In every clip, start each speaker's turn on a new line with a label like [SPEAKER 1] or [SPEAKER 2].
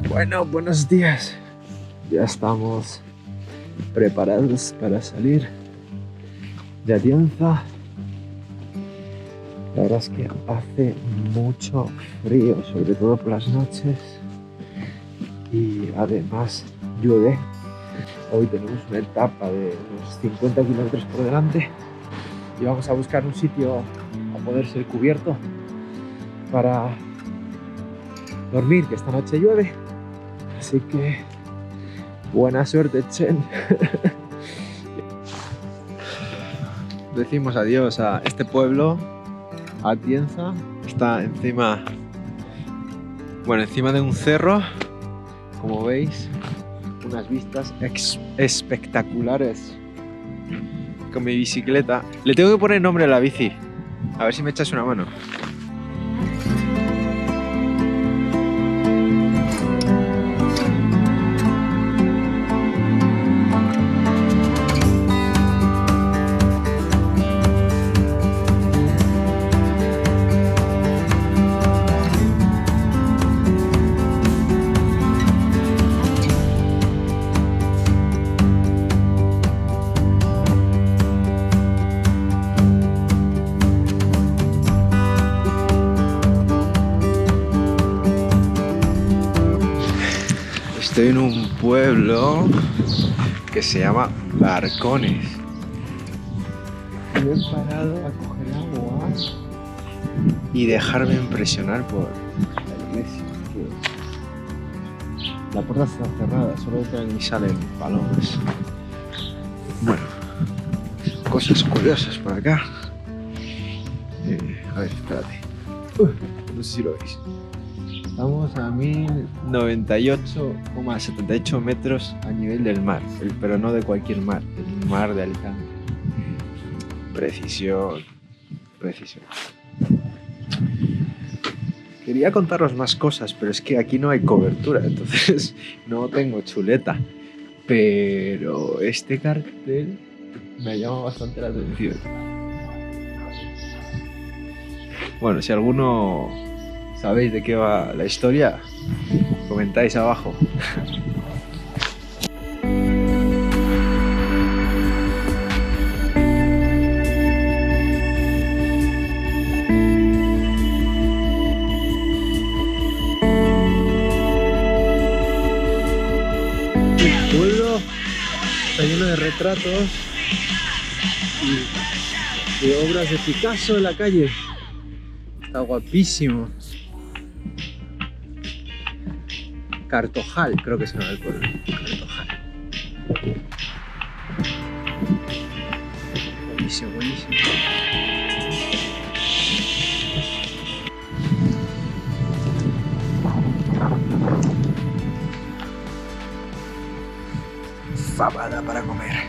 [SPEAKER 1] Bueno, buenos días. Ya estamos preparados para salir de Atienza. La verdad es que hace mucho frío, sobre todo por las noches. Y además llueve. Hoy tenemos una etapa de unos 50 kilómetros por delante. Y vamos a buscar un sitio a poder ser cubierto para dormir, que esta noche llueve. Así que buena suerte, Chen. Decimos adiós a este pueblo, Atienza. Está encima de un cerro, como veis, unas vistas espectaculares. Con mi bicicleta. Le tengo que poner nombre a la bici. A ver si me echas una mano. Estoy en un pueblo que se llama Barcones. Me he parado a coger agua y dejarme impresionar por la iglesia. La puerta está cerrada, solo entran y salen palomas. Bueno, cosas curiosas por acá. A ver, espérate. No sé si lo veis. Estamos a 1098,78 metros a nivel del mar, pero no de cualquier mar, el mar de Alicante. Precisión. Quería contaros más cosas, pero es que aquí no hay cobertura, entonces no tengo chuleta. Pero este cartel me llama bastante la atención. Bueno, si alguno sabéis de qué va la historia, comentáis abajo. El pueblo está lleno de retratos y de obras de Picasso en la calle. Está guapísimo. Cartojal, creo que se llama el pueblo. Cartojal. Buenísimo. Fabada para comer.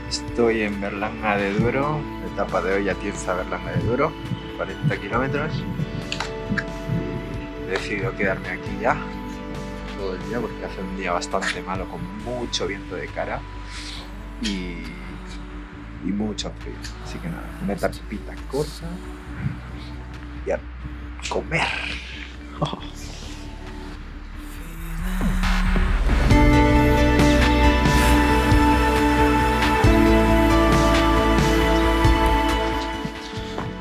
[SPEAKER 1] Estoy en Berlanga de Duero, etapa de hoy Atienza Berlanga de Duero, 40 kilómetros. He decidido quedarme aquí ya todo el día porque hace un día bastante malo con mucho viento de cara y mucho frío. Así que nada, una etapita corta y a comer. Oh.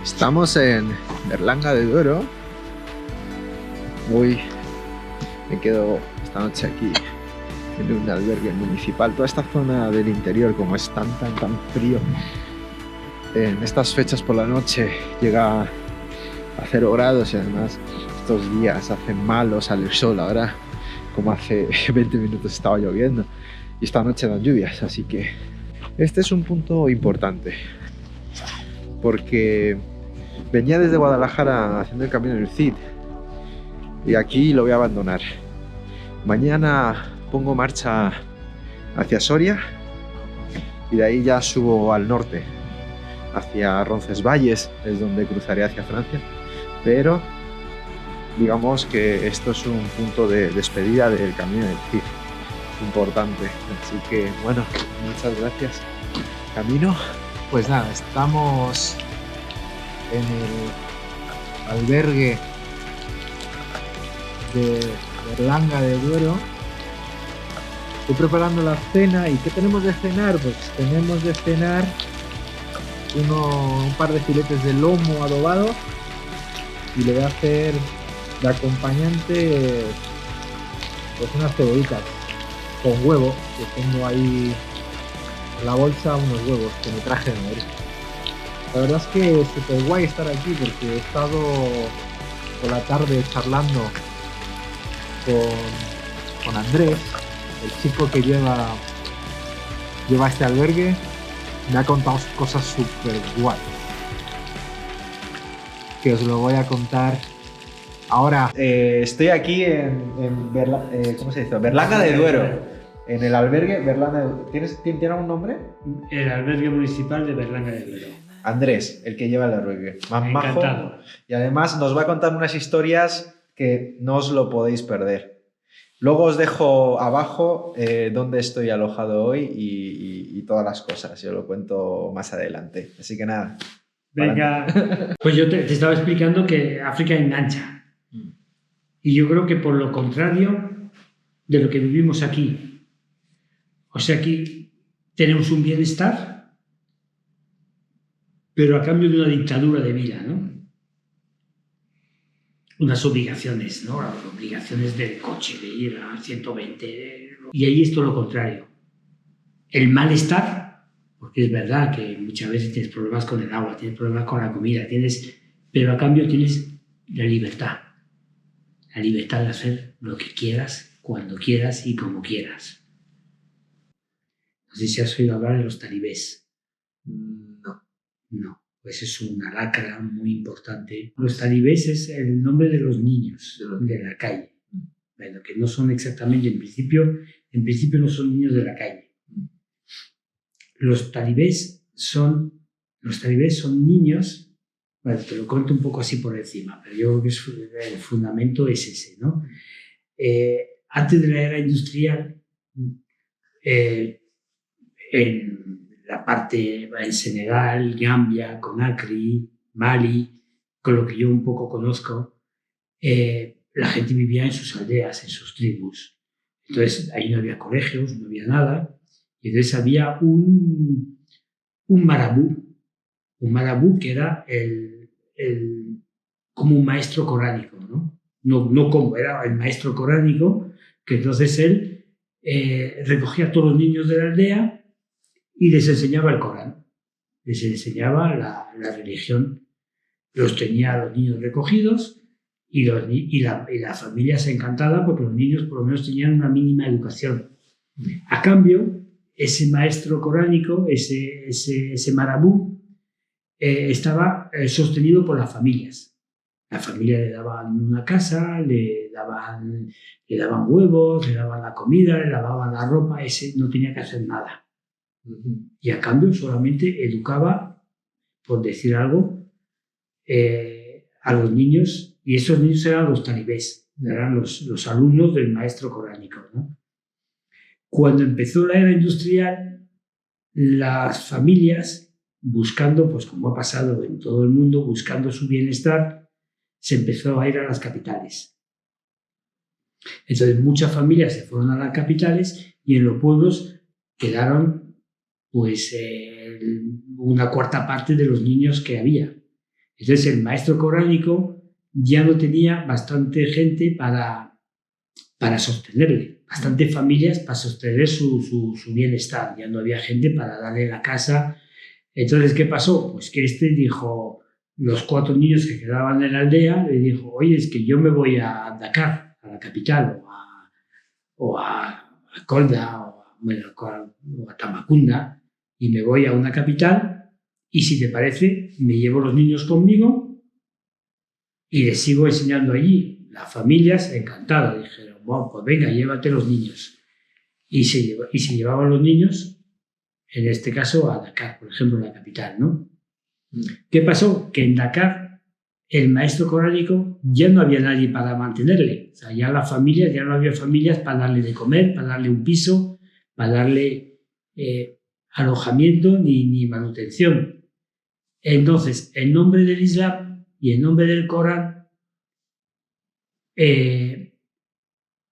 [SPEAKER 1] Estamos en Berlanga de Duero. Me quedo esta noche aquí en un albergue municipal. Toda esta zona del interior, como es tan frío, en estas fechas por la noche llega a 0 grados y además estos días hace malo, sale el sol. Ahora, como hace 20 minutos estaba lloviendo y esta noche dan lluvias, así que este es un punto importante porque venía desde Guadalajara haciendo el camino del Cid y aquí lo voy a abandonar. Mañana pongo marcha hacia Soria y de ahí ya subo al norte hacia Roncesvalles, es donde cruzaré hacia Francia, pero digamos que esto es un punto de despedida del Camino del Cid. Importante. Así que, bueno, muchas gracias, Camino. Pues nada, estamos en el albergue de Berlanga de Duero. Estoy preparando la cena. ¿Y qué tenemos de cenar? Pues tenemos de cenar un par de filetes de lomo adobado y le voy a hacer de acompañante pues unas cebollitas con huevo, que tengo ahí en la bolsa unos huevos que me traje de Madrid. La verdad es que es súper guay estar aquí porque he estado por la tarde charlando con Andrés, el chico que lleva este albergue. Me ha contado cosas súper guay, que os lo voy a contar ahora. Estoy aquí en ¿cómo se dice? Berlanga de Duero, en el albergue Berlanga de Duero. ¿Tiene algún nombre?
[SPEAKER 2] El albergue municipal de Berlanga de Duero.
[SPEAKER 1] Andrés, el que lleva el albergue. Más majo.
[SPEAKER 2] Encantado.
[SPEAKER 1] Y además nos va a contar unas historias que no os lo podéis perder. Luego os dejo abajo dónde estoy alojado hoy y todas las cosas. Yo lo cuento más adelante. Así que nada.
[SPEAKER 2] Venga. Pues yo te estaba explicando que África engancha. Y yo creo que por lo contrario de lo que vivimos aquí. O sea, aquí tenemos un bienestar, pero a cambio de una dictadura de vida, ¿no? Unas obligaciones, ¿no? Las obligaciones del coche, de ir a 120. Y ahí es todo lo contrario. El malestar, porque es verdad que muchas veces tienes problemas con el agua, tienes problemas con la comida, pero a cambio tienes la libertad. La libertad de hacer lo que quieras, cuando quieras y como quieras. No sé si has oído hablar de los talibés. No. Pues es una lacra muy importante. Los talibés es el nombre de los niños de la calle. Bueno, que no son exactamente, en principio no son niños de la calle. Los talibés son niños, bueno, te lo cuento un poco así por encima, pero yo creo que el fundamento es ese, ¿no? Antes de la era industrial, en la parte en Senegal, Gambia, Conakry, Mali, con lo que yo un poco conozco, la gente vivía en sus aldeas, en sus tribus. Entonces ahí no había colegios, no había nada, y entonces había un marabú que era como un maestro coránico, ¿no? No como, era el maestro coránico, que entonces él recogía a todos los niños de la aldea y les enseñaba el Corán, les enseñaba la religión, los tenía a los niños recogidos y la familia se encantaba porque los niños por lo menos tenían una mínima educación. A cambio, ese maestro coránico, ese marabú, estaba sostenido por las familias. La familia le daban una casa, le daban huevos, le daban la comida, le lavaban la ropa, ese no tenía que hacer nada. Y a cambio solamente educaba, por decir algo, a los niños, y esos niños eran los talibés, eran los alumnos del maestro coránico, ¿no? Cuando empezó la era industrial, las familias, buscando, pues como ha pasado en todo el mundo, buscando su bienestar, se empezó a ir a las capitales. Entonces muchas familias se fueron a las capitales y en los pueblos quedaron pues una cuarta parte de los niños que había. Entonces el maestro coránico ya no tenía bastante gente para sostenerle, bastante familias para sostener su bienestar, ya no había gente para darle la casa. Entonces, ¿qué pasó? Pues que dijo, los 4 niños que quedaban en la aldea, le dijo, oye, es que yo me voy a Dakar, a la capital, o a Kolda, o a Tambacounda, y me voy a una capital y si te parece me llevo los niños conmigo y les sigo enseñando allí. Las familias encantadas dijeron, bueno, pues venga, llévate los niños. Y se llevaban los niños, en este caso a Dakar, por ejemplo, la capital, ¿no? ¿Qué pasó? Que en Dakar el maestro coránico ya no había nadie para mantenerle. O sea, ya la familia, ya no había familias para darle de comer, para darle un piso, para darle alojamiento ni manutención. Entonces, en nombre del Islam y en nombre del Corán,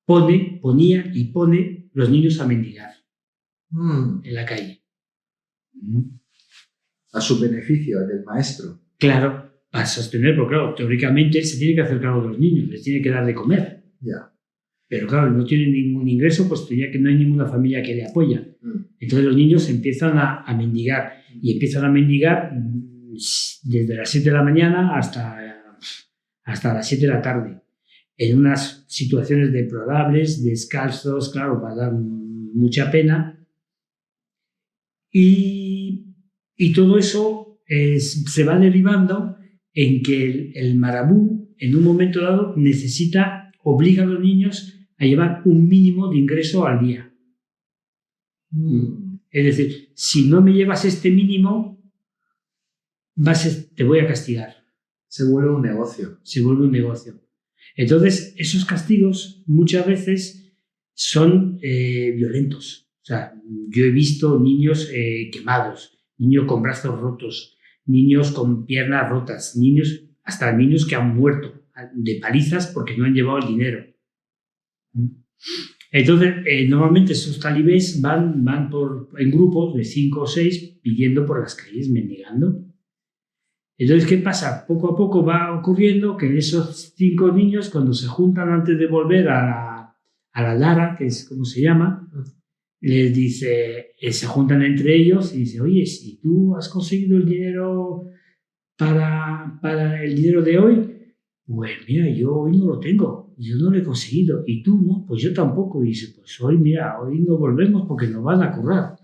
[SPEAKER 2] ponía y pone los niños a mendigar en la calle.
[SPEAKER 1] A su beneficio, del maestro.
[SPEAKER 2] Claro, para sostener, porque claro, teóricamente él se tiene que hacer cargo de los niños, les tiene que dar de comer.
[SPEAKER 1] Ya.
[SPEAKER 2] Pero claro, no tiene ningún ingreso, pues ya que no hay ninguna familia que le apoya. Entonces los niños empiezan a mendigar. Y empiezan a mendigar desde las 7 de la mañana hasta las 7 de la tarde. En unas situaciones deplorables, descalzos, claro, para dar mucha pena. Y todo eso se va derivando en que el marabú, en un momento dado, obliga a los niños a llevar un mínimo de ingreso al día. Es decir, si no me llevas este mínimo, te voy a castigar.
[SPEAKER 1] Se vuelve un negocio.
[SPEAKER 2] Se vuelve un negocio. Entonces, esos castigos muchas veces son violentos. O sea, yo he visto niños quemados, niños con brazos rotos, niños con piernas rotas, hasta niños que han muerto de palizas porque no han llevado el dinero. Entonces, normalmente esos talibés van en grupos de 5 o 6 pidiendo por las calles, mendigando. Entonces, ¿qué pasa? Poco a poco va ocurriendo que esos 5 niños, cuando se juntan antes de volver a la Lara, que es como se llama, les dice, se juntan entre ellos y dice, oye, si tú has conseguido el dinero para el dinero de hoy, pues mira, yo hoy no lo tengo, yo no lo he conseguido, y tú no, pues yo tampoco. Y dice, pues hoy no volvemos porque nos van a currar,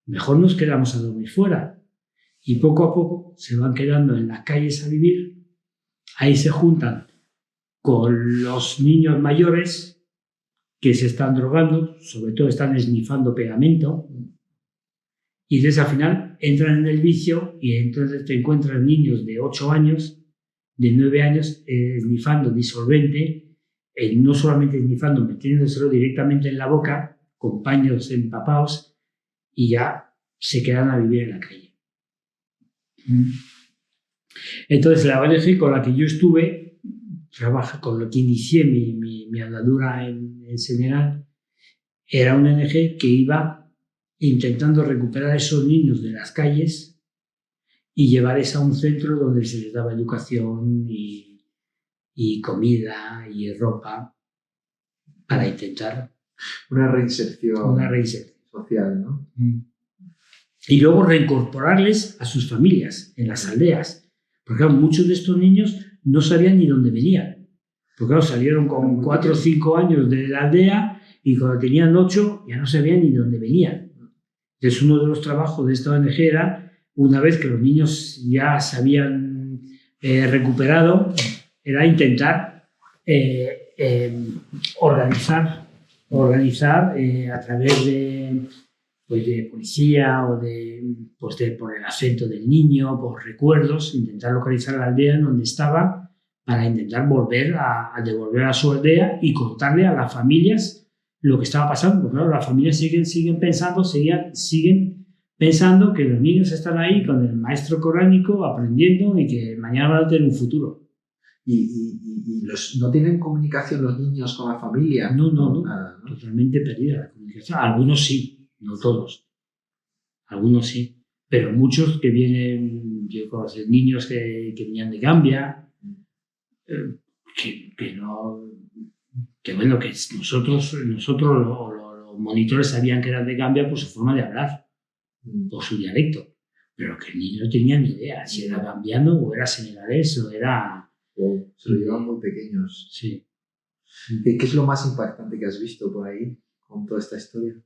[SPEAKER 2] mejor nos quedamos a dormir fuera. Y poco a poco se van quedando en las calles a vivir, ahí se juntan con los niños mayores que se están drogando, sobre todo están esnifando pegamento, y entonces al final entran en el vicio y entonces te encuentras niños de 8 años, de 9 años, esnifando disolvente, no solamente esnifando, metiéndoselo directamente en la boca, con paños empapados, y ya se quedan a vivir en la calle. Entonces la ONG con la que yo estuve, con lo que inicié mi andadura en Senegal, era una ONG que iba intentando recuperar a esos niños de las calles y llevarles a un centro donde se les daba educación y comida y ropa para intentar
[SPEAKER 1] una reinserción social, ¿no?
[SPEAKER 2] Y luego reincorporarles a sus familias en las aldeas. Porque claro, muchos de estos niños no sabían ni dónde venían. Porque claro, salieron con 4 o 5 años de la aldea y cuando tenían 8 ya no sabían ni dónde venían. Entonces uno de los trabajos de esta ONG era, una vez que los niños ya se habían recuperado, era intentar organizar a través de policía o por el acento del niño, por recuerdos, intentar localizar la aldea en donde estaba para intentar devolver a su aldea y contarle a las familias lo que estaba pasando. Porque, claro, las familias siguen pensando que los niños están ahí con el maestro coránico aprendiendo y que mañana van a tener un futuro.
[SPEAKER 1] ¿Y no tienen comunicación los niños con la familia?
[SPEAKER 2] No.
[SPEAKER 1] Nada, ¿no?
[SPEAKER 2] Totalmente perdida la comunicación. Algunos sí, no todos. Algunos sí. Pero muchos que vienen, yo conozco niños que venían de Gambia, que nosotros los monitores sabían que eran de Gambia por su forma de hablar, por su dialecto. Pero que el niño no tenía ni idea si era gambiano o era senegalés o era...
[SPEAKER 1] Se lo llevan muy pequeños.
[SPEAKER 2] Sí.
[SPEAKER 1] ¿Qué es lo más impactante que has visto por ahí con toda esta historia?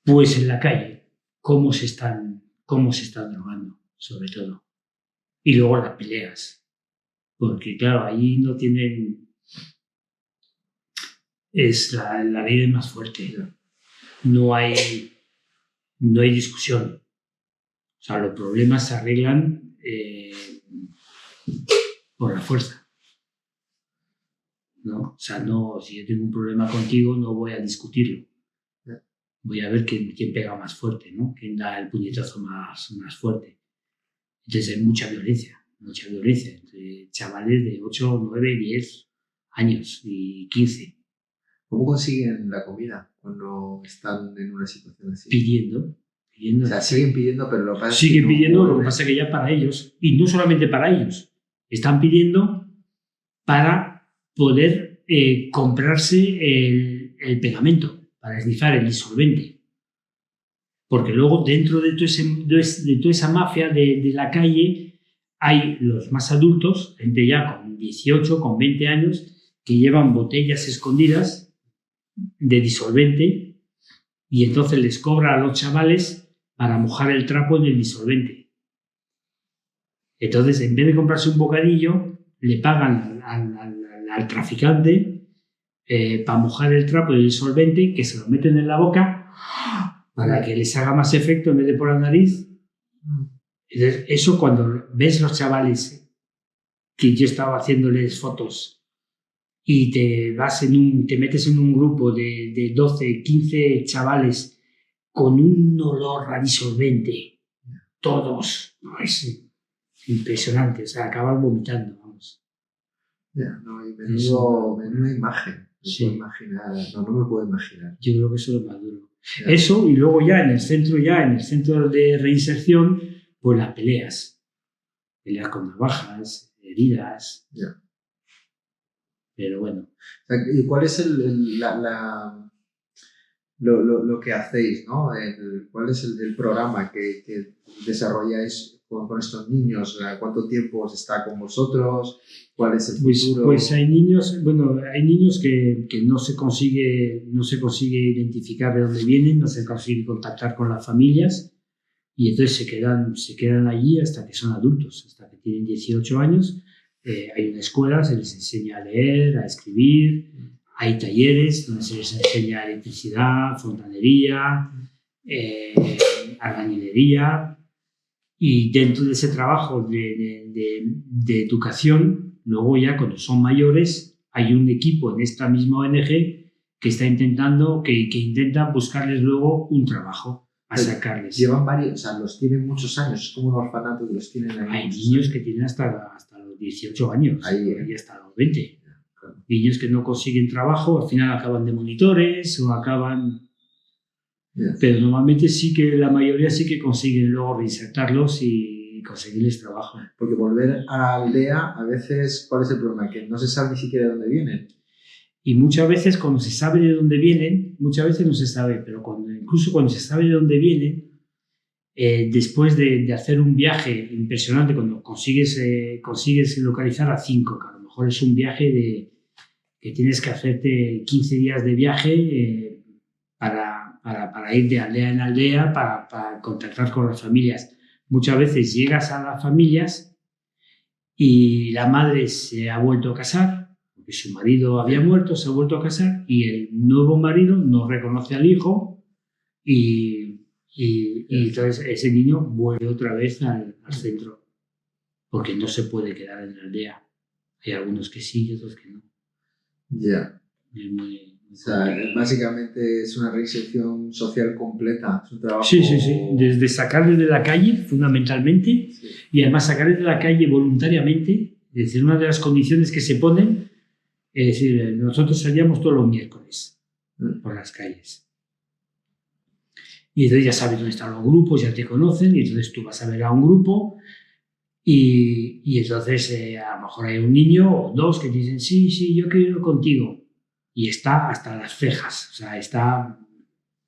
[SPEAKER 2] Pues en la calle, cómo se están drogando, sobre todo. Y luego las peleas. Porque claro, ahí no tienen... La ley es más fuerte. No hay discusión. O sea, los problemas se arreglan por la fuerza. ¿No? O sea, no, si yo tengo un problema contigo, no voy a discutirlo. Voy a ver quién pega más fuerte, ¿no? Quién da el puñetazo más fuerte. Entonces hay mucha violencia entre chavales de 8, 9, 10 años y 15.
[SPEAKER 3] ¿Cómo consiguen la comida cuando están en una situación así?
[SPEAKER 2] Pidiendo.
[SPEAKER 3] O sea, siguen pidiendo, pero lo que pasa es
[SPEAKER 2] Siguen
[SPEAKER 3] que
[SPEAKER 2] pidiendo, lo que pasa es que ya para ellos, y no solamente para ellos, están pidiendo para poder comprarse el pegamento, para esnifar el disolvente. Porque luego dentro de toda esa mafia de la calle hay los más adultos, gente ya con 18, con 20 años, que llevan botellas escondidas de disolvente y entonces les cobra a los chavales para mojar el trapo en el disolvente. Entonces, en vez de comprarse un bocadillo, le pagan al traficante para mojar el trapo del disolvente, que se lo meten en la boca para que les haga más efecto en vez de por la nariz. Entonces, eso cuando ves los chavales que yo estaba haciéndoles fotos y te metes en un grupo de 12, 15 chavales con un olor a disolvente, todos, no, es impresionante, o sea, acaban vomitando, vamos.
[SPEAKER 3] Ya, no, y menuda imagen.
[SPEAKER 2] Sí.
[SPEAKER 3] No me puedo imaginar.
[SPEAKER 2] Yo creo que eso es lo más duro.
[SPEAKER 3] Ya.
[SPEAKER 2] Eso, y luego ya en el centro de reinserción, pues las peleas con navajas, heridas.
[SPEAKER 3] Ya.
[SPEAKER 2] Pero bueno.
[SPEAKER 3] O sea, ¿y cuál es lo que hacéis, ¿no? ¿Cuál es el programa que desarrolláis con estos niños? ¿Cuánto tiempo se está con vosotros? ¿Cuál es el futuro?
[SPEAKER 2] Pues hay niños que no se consigue identificar de dónde vienen, no se consigue contactar con las familias y entonces se quedan allí hasta que son adultos, hasta que tienen 18 años. Hay una escuela, se les enseña a leer, a escribir, hay talleres donde se les enseña electricidad, fontanería, albañilería, y dentro de ese trabajo de educación, luego ya cuando son mayores hay un equipo en esta misma ONG que está que intenta buscarles luego un trajo a sacarles.
[SPEAKER 3] Llevan varios, o sea, los tienen muchos años, es como un orfanato que los tienen ahí.
[SPEAKER 2] Hay niños que tienen hasta los 18 años, y hasta los 20.
[SPEAKER 3] Claro.
[SPEAKER 2] Niños que no consiguen trabajo, al final acaban de monitores o acaban...
[SPEAKER 3] Yeah.
[SPEAKER 2] Pero normalmente la mayoría sí que consiguen luego reinsertarlos y conseguirles trabajo.
[SPEAKER 3] Porque volver a la aldea, a veces, ¿cuál es el problema? Que no se sabe ni siquiera de dónde vienen.
[SPEAKER 2] Y muchas veces cuando se sabe de dónde vienen, muchas veces no se sabe, pero incluso cuando se sabe de dónde vienen, después de hacer un viaje impresionante, cuando consigues localizar a 5, que a lo mejor es un viaje que tienes que hacerte 15 días de viaje para ir de aldea en aldea, para contactar con las familias. Muchas veces llegas a las familias y la madre se ha vuelto a casar, porque su marido había muerto, se ha vuelto a casar y el nuevo marido no reconoce al hijo y entonces ese niño vuelve otra vez al centro, porque no se puede quedar en la aldea. Hay algunos que sí y otros que no.
[SPEAKER 3] Ya. O sea, básicamente es una reinserción social completa, es un trabajo...
[SPEAKER 2] Sí. Desde sacarles de la calle, fundamentalmente, sí. Y además sacarles de la calle voluntariamente. Es decir, una de las condiciones que se ponen es decir, nosotros salíamos todos los miércoles por las calles. Y entonces ya sabes dónde están los grupos, ya te conocen, y entonces tú vas a ver a un grupo y entonces a lo mejor hay un niño o dos que te dicen, sí, yo quiero ir contigo. Y está hasta las cejas, o sea, está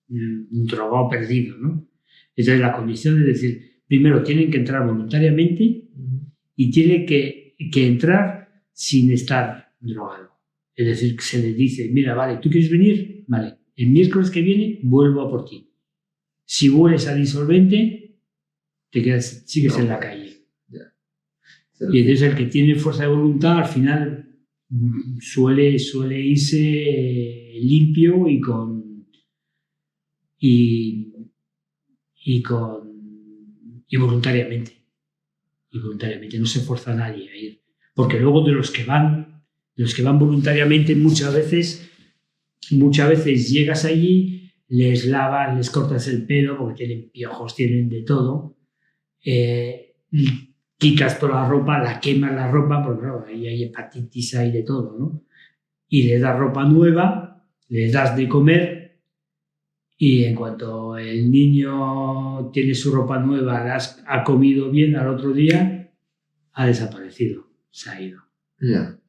[SPEAKER 2] un drogado perdido, ¿no? Entonces la condición es decir, primero tienen que entrar voluntariamente y tienen que entrar sin estar drogado. Es decir, que se les dice, mira, vale, ¿tú quieres venir? Vale, el miércoles que viene vuelvo a por ti. Si hueles a disolvente, sigues en la calle.
[SPEAKER 3] Yeah.
[SPEAKER 2] Y entonces el que tiene fuerza de voluntad al final suele irse limpio y voluntariamente. Y voluntariamente no se fuerza a nadie a ir. Porque luego de los que van voluntariamente, muchas veces llegas allí, les lavas, les cortas el pelo porque tienen piojos, tienen de todo. Quitas toda la ropa, la quemas la ropa, porque claro, ahí hay hepatitis, hay de todo, ¿no? Y les das ropa nueva, les das de comer, y en cuanto el niño tiene su ropa nueva, ha comido bien, al otro día ha desaparecido, se ha ido.
[SPEAKER 3] Yeah.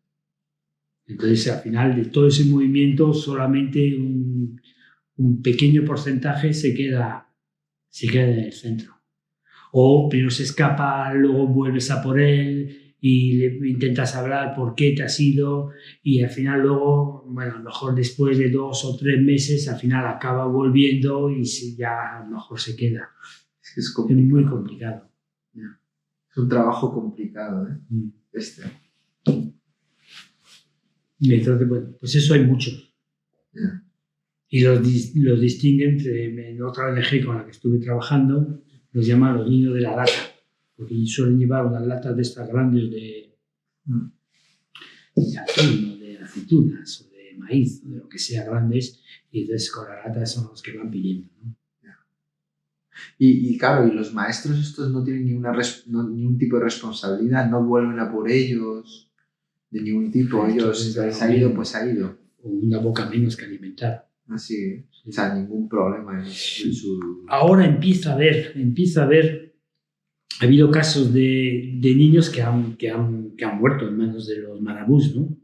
[SPEAKER 2] Entonces, al final de todo ese movimiento, solamente un pequeño porcentaje se queda en el centro. O primero se escapa, luego vuelves a por él y le intentas hablar por qué te has ido, y al final luego, bueno, a lo mejor después de 2 o 3 meses, al final acaba volviendo y ya a lo mejor se queda.
[SPEAKER 3] Es
[SPEAKER 2] muy complicado.
[SPEAKER 3] Yeah. Es un trabajo complicado, ¿eh?
[SPEAKER 2] Entonces, bueno, pues eso hay muchos.
[SPEAKER 3] Yeah.
[SPEAKER 2] Y los distinguen en otra ONG con la que estuve trabajando, los llaman los niños de la lata, porque suelen llevar unas latas de estas grandes de atún, de aceitunas, o de maíz, o de lo que sea grandes, y entonces con la lata son los que van pidiendo, ¿no?
[SPEAKER 3] Y claro, y los maestros estos no tienen ningún tipo de responsabilidad, no vuelven a por ellos de ningún tipo. Ellos, se ha ido, pues ha ido.
[SPEAKER 2] O una boca menos que alimentar.
[SPEAKER 3] Así, o sea, ningún problema en su...
[SPEAKER 2] Ahora empieza a haber, ha habido casos de niños que han muerto en manos de los marabús, ¿no?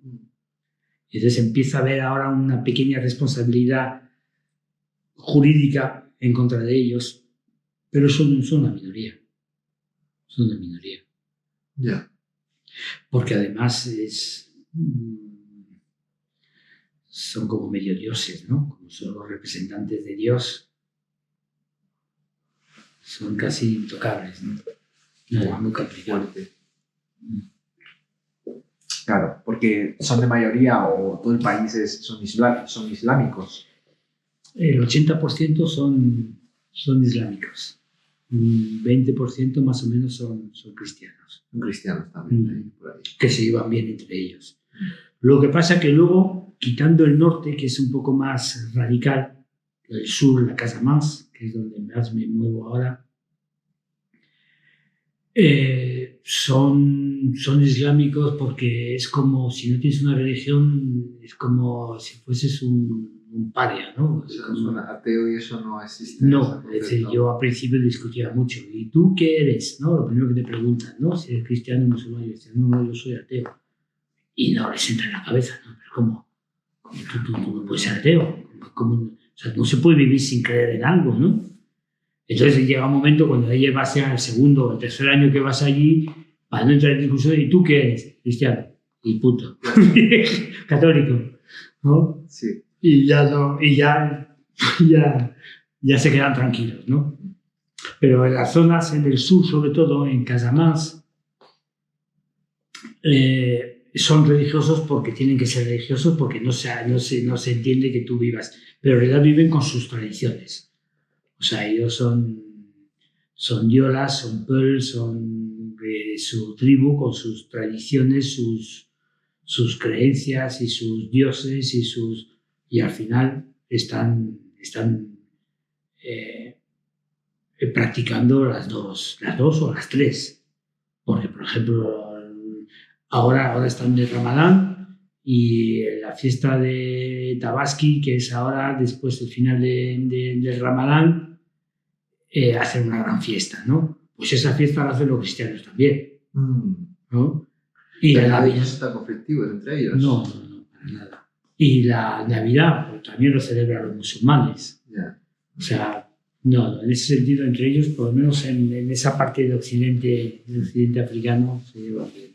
[SPEAKER 2] Entonces empieza a haber ahora una pequeña responsabilidad jurídica en contra de ellos, pero son una minoría. Son una minoría.
[SPEAKER 3] Ya. Yeah.
[SPEAKER 2] Porque además son como medio dioses, ¿no? Como son los representantes de Dios, son casi intocables, ¿no? No, muy complicado.
[SPEAKER 3] Claro, porque son de mayoría o todo el país son islámicos.
[SPEAKER 2] El 80% son islámicos. Un 20% más o menos son cristianos.
[SPEAKER 3] Son cristianos también, por ahí.
[SPEAKER 2] Que se llevan bien entre ellos. Lo que pasa que luego, quitando el norte, que es un poco más radical, el sur, la Casamance, que es donde más me muevo ahora, son islámicos porque es como, si no tienes una religión, es como si fueses un paria, ¿no?
[SPEAKER 3] O sea, como un ateo y eso no existe.
[SPEAKER 2] No, es decir, yo al principio discutía mucho. ¿Y tú qué eres? ¿No? Lo primero que te preguntan, ¿no? Si eres cristiano o musulmán. Yo decía, no, yo soy ateo. Y no les entra en la cabeza, ¿no? Pero ¿cómo? Tú no puedes ser ateo. O sea, no se puede vivir sin creer en algo, ¿no? Entonces llega un momento cuando ya llevas el segundo o el tercer año que vas allí, para no entrar en discusión, ¿y tú qué eres? Cristiano. Y puto. Católico, ¿no?
[SPEAKER 3] Sí.
[SPEAKER 2] Y ya se quedan tranquilos, ¿no? Pero en las zonas, en el sur, sobre todo, en Casamance, son religiosos porque tienen que ser religiosos, porque no se entiende que tú vivas, pero en realidad viven con sus tradiciones. O sea, ellos son yolas, son peul, son su tribu con sus tradiciones, sus creencias y sus dioses y al final están practicando las dos o las tres. Porque, por ejemplo, ahora están de Ramadán y la fiesta de Tabaski, que es ahora, después del final del Ramadán, hacen una gran fiesta, ¿no? Pues esa fiesta la hacen los cristianos también, ¿no? Y
[SPEAKER 3] ¿Pero nadie está conflictivos entre ellos?
[SPEAKER 2] No, para nada. Y la Navidad pues, también lo celebran los musulmanes.
[SPEAKER 3] Yeah.
[SPEAKER 2] O sea, no, en ese sentido, entre ellos, por lo menos en esa parte del occidente africano, se lleva bien.